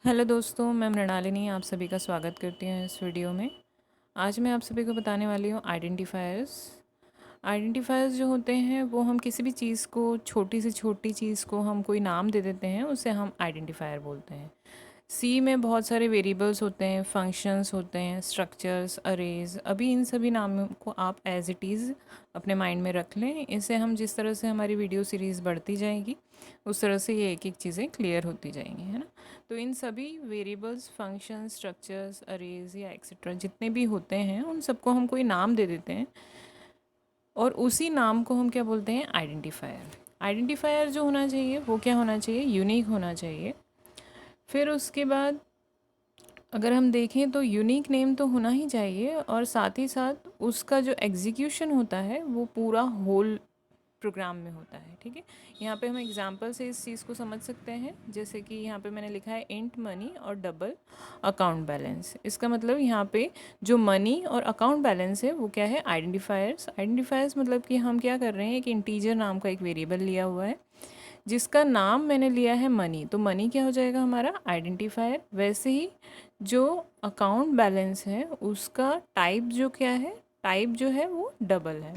Hello दोस्तों, मैं मृणालिनी आप सभी का स्वागत करती हूँ इस वीडियो में। आज मैं आप सभी को बताने वाली हूँ आइडेंटिफायर्स। आइडेंटिफायर्स जो होते हैं वो हम किसी भी चीज़ को, छोटी से छोटी चीज़ को हम कोई नाम दे देते हैं, उसे हम आइडेंटिफायर बोलते हैं। सी में बहुत सारे वेरिएबल्स होते हैं, फंक्शंस होते हैं, स्ट्रक्चर्स, अरेज। अभी इन सभी नामों को आप एज इट इज़ अपने माइंड में रख लें। इसे हम जिस तरह से हमारी वीडियो सीरीज़ बढ़ती जाएगी उस तरह से ये एक एक चीज़ें क्लियर होती जाएंगी, है ना। तो इन सभी वेरिएबल्स, फंक्शंस, स्ट्रक्चर्स, अरेज या एक्सेट्रा जितने भी होते हैं उन सबको हम कोई नाम दे देते हैं और उसी नाम को हम क्या बोलते हैं, आइडेंटिफायर। आइडेंटिफायर जो होना चाहिए वो क्या होना चाहिए, यूनिक होना चाहिए। फिर उसके बाद अगर हम देखें तो यूनिक नेम तो होना ही चाहिए और साथ ही साथ उसका जो एग्जीक्यूशन होता है वो पूरा होल प्रोग्राम में होता है। ठीक है, यहाँ पे हम एग्जांपल से इस चीज़ को समझ सकते हैं। जैसे कि यहाँ पे मैंने लिखा है इंट मनी और डबल अकाउंट बैलेंस। इसका मतलब यहाँ पे जो मनी और अकाउंट बैलेंस है वो क्या है, आइडेंटिफायर्स। आइडेंटिफायर्स मतलब कि हम क्या कर रहे हैं, एक इंटीजर नाम का एक वेरिएबल लिया हुआ है जिसका नाम मैंने लिया है मनी, तो मनी क्या हो जाएगा हमारा आइडेंटिफायर। वैसे ही जो अकाउंट बैलेंस है उसका टाइप जो क्या है, टाइप जो है वो डबल है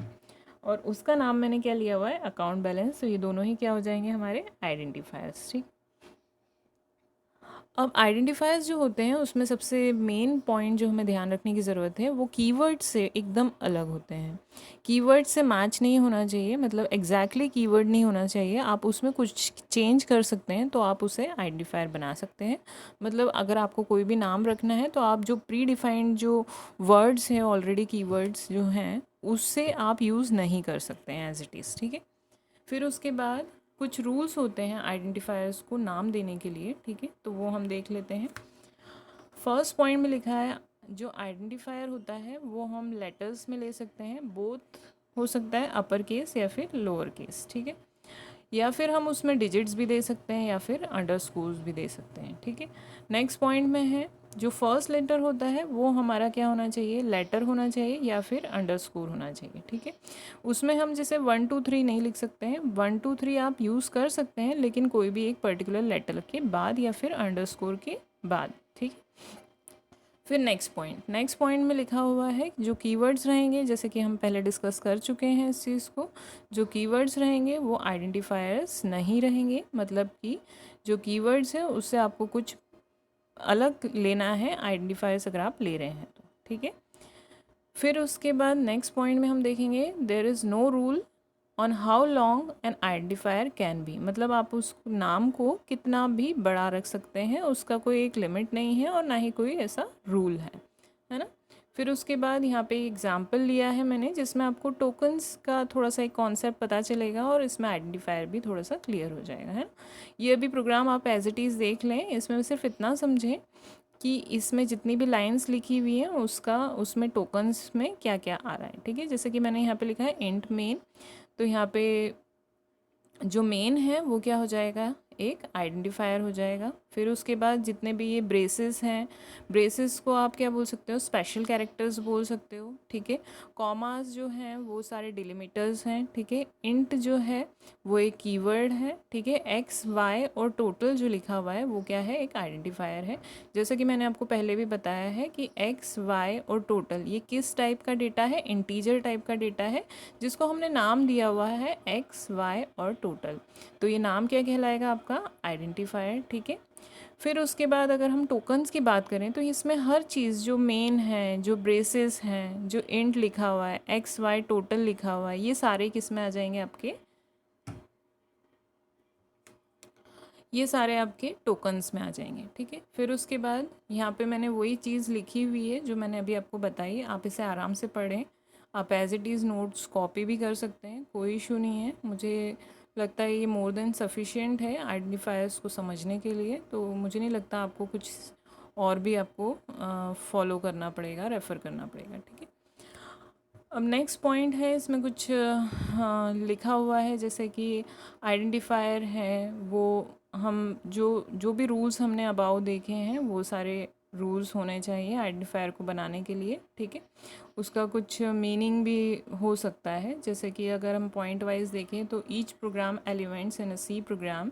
और उसका नाम मैंने क्या लिया हुआ है, अकाउंट बैलेंस। तो ये दोनों ही क्या हो जाएंगे, हमारे आइडेंटिफायर्स। ठीक, अब आइडेंटिफायर्स जो होते हैं उसमें सबसे मेन पॉइंट जो हमें ध्यान रखने की ज़रूरत है वो कीवर्ड से एकदम अलग होते हैं। कीवर्ड से मैच नहीं होना चाहिए, मतलब एग्जैक्टली कीवर्ड नहीं होना चाहिए। आप उसमें कुछ चेंज कर सकते हैं तो आप उसे आइडेंटिफायर बना सकते हैं। मतलब अगर आपको कोई भी नाम रखना है तो आप जो प्री डिफाइंड जो वर्ड्स हैं, ऑलरेडी कीवर्ड्स जो हैं, उससे आप यूज़ नहीं कर सकते हैं एज इट इज़। ठीक है, फिर उसके बाद कुछ रूल्स होते हैं आइडेंटिफायर्स को नाम देने के लिए। ठीक है, तो वो हम देख लेते हैं। फर्स्ट पॉइंट में लिखा है जो आइडेंटिफायर होता है वो हम लेटर्स में ले सकते हैं, बोथ हो सकता है अपर केस या फिर लोअर केस। ठीक है, या फिर हम उसमें डिजिट्स भी दे सकते हैं या फिर अंडरस्कोर्स भी दे सकते हैं। ठीक है, नेक्स्ट पॉइंट में है जो फर्स्ट लेटर होता है वो हमारा क्या होना चाहिए, लेटर होना चाहिए या फिर अंडरस्कोर होना चाहिए। ठीक है, उसमें हम जैसे 1 2 3 नहीं लिख सकते हैं, 1 2 3 आप यूज़ कर सकते हैं लेकिन कोई भी एक पर्टिकुलर लेटर के बाद या फिर अंडरस्कोर के बाद। ठीक है, फिर नेक्स्ट पॉइंट में लिखा हुआ है जो कीवर्ड्स रहेंगे, जैसे कि हम पहले डिस्कस कर चुके हैं इस चीज़ को। जो कीवर्ड्स रहेंगे वो आइडेंटिफायर्स नहीं रहेंगे, मतलब कि जो कीवर्ड्स है उससे आपको कुछ अलग लेना है आइडेंटिफायर्स अगर आप ले रहे हैं तो। ठीक है, फिर उसके बाद नेक्स्ट पॉइंट में हम देखेंगे there is no rule on how long an identifier can be. मतलब आप उस नाम को कितना भी बड़ा रख सकते हैं, उसका कोई एक लिमिट नहीं है और ना ही कोई ऐसा रूल है ना। फिर उसके बाद यहाँ पे एग्जाम्पल लिया है मैंने जिसमें आपको टोकन्स का थोड़ा सा एक कॉन्सेप्ट पता चलेगा और इसमें आइडेंटिफायर भी थोड़ा सा क्लियर हो जाएगा, है ना। ये अभी प्रोग्राम आप एज इट इज़ देख लें, इसमें सिर्फ इतना समझें कि इसमें जितनी भी लाइंस लिखी हुई हैं उसका उसमें टोकन्स में क्या क्या आ रहा है। ठीक है, जैसे कि मैंने यहाँ पे लिखा है इंट मेन, तो यहाँ पे जो मेन है वो क्या हो जाएगा, एक आइडेंटिफायर हो जाएगा। फिर उसके बाद जितने भी ये ब्रेसेस हैं, ब्रेसेस को आप क्या बोल सकते हो, स्पेशल कैरेक्टर्स बोल सकते हो। ठीक है, कॉमास जो हैं वो सारे डिलिमिटर्स हैं। ठीक है, इंट जो है वो एक कीवर्ड है। ठीक है, एक्स वाई और टोटल जो लिखा हुआ है वो क्या है, एक आइडेंटिफायर है। जैसे कि मैंने आपको पहले भी बताया है कि एक्स वाई और टोटल ये किस टाइप का डेटा है, इंटीजर टाइप का डेटा है जिसको हमने नाम दिया हुआ है एक्स वाई और टोटल। तो ये नाम क्या कहलाएगा, आपका आइडेंटिफायर। ठीक है, फिर उसके बाद अगर हम टोकन्स की बात करें तो इसमें हर चीज़ जो मेन है, जो ब्रेसेस हैं, जो इंट लिखा हुआ है, एक्स वाई टोटल लिखा हुआ है, ये सारे किस में आ जाएंगे, आपके ये सारे आपके टोकन्स में आ जाएंगे। ठीक है, फिर उसके बाद यहाँ पे मैंने वही चीज़ लिखी हुई है जो मैंने अभी आपको बताई, आप इसे आराम से पढ़ें। आप as it is notes copy भी कर सकते हैं, कोई इशू नहीं है। मुझे लगता है ये मोर देन सफिशिएंट है आइडेंटिफायर्स को समझने के लिए, तो मुझे नहीं लगता आपको कुछ और भी आपको फॉलो करना पड़ेगा, रेफ़र करना पड़ेगा। ठीक है, अब नेक्स्ट पॉइंट है, इसमें कुछ लिखा हुआ है जैसे कि आइडेंटिफायर है वो हम जो जो भी रूल्स हमने अबाउ देखे हैं वो सारे रूल्स होने चाहिए आइडेंटिफायर को बनाने के लिए। ठीक है, उसका कुछ मीनिंग भी हो सकता है, जैसे कि अगर हम पॉइंट वाइज देखें तो each program elements in a C program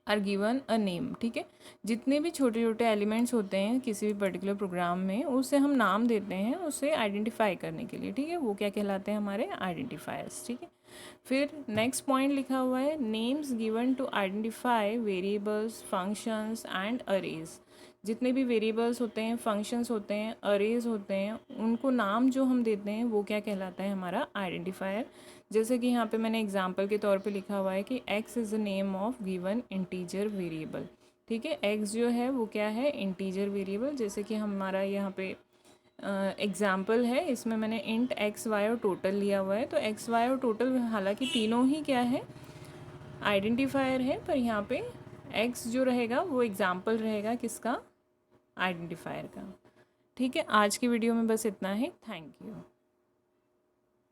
are given a name. ठीक है, जितने भी छोटे छोटे एलिमेंट्स होते हैं किसी भी पर्टिकुलर प्रोग्राम में, उसे हम नाम देते हैं उसे आइडेंटिफाई करने के लिए। ठीक है, वो क्या कहलाते हैं? हमारे आइडेंटिफायर्स। ठीक है, फिर नेक्स्ट पॉइंट लिखा हुआ है names given to identify variables, functions and arrays. जितने भी वेरिएबल्स होते हैं, फंक्शंस होते हैं, अरेज होते हैं, उनको नाम जो हम देते हैं वो क्या कहलाता है? हमारा आइडेंटिफायर। जैसे कि यहाँ पे मैंने एग्जांपल के तौर पे लिखा हुआ है कि x is the name of given integer variable. ठीक है, x जो है वो क्या है? Integer variable. जैसे कि हमारा यहाँ पे एग्जाम्पल है, इसमें मैंने इंट एक्स वाई और टोटल लिया हुआ है। तो एक्स वाई और टोटल हालांकि तीनों ही क्या है? आइडेंटिफायर है, पर यहाँ पे एक्स जो रहेगा वो एग्जाम्पल रहेगा किसका? आइडेंटिफायर का। ठीक है, आज की वीडियो में बस इतना ही। Thank you.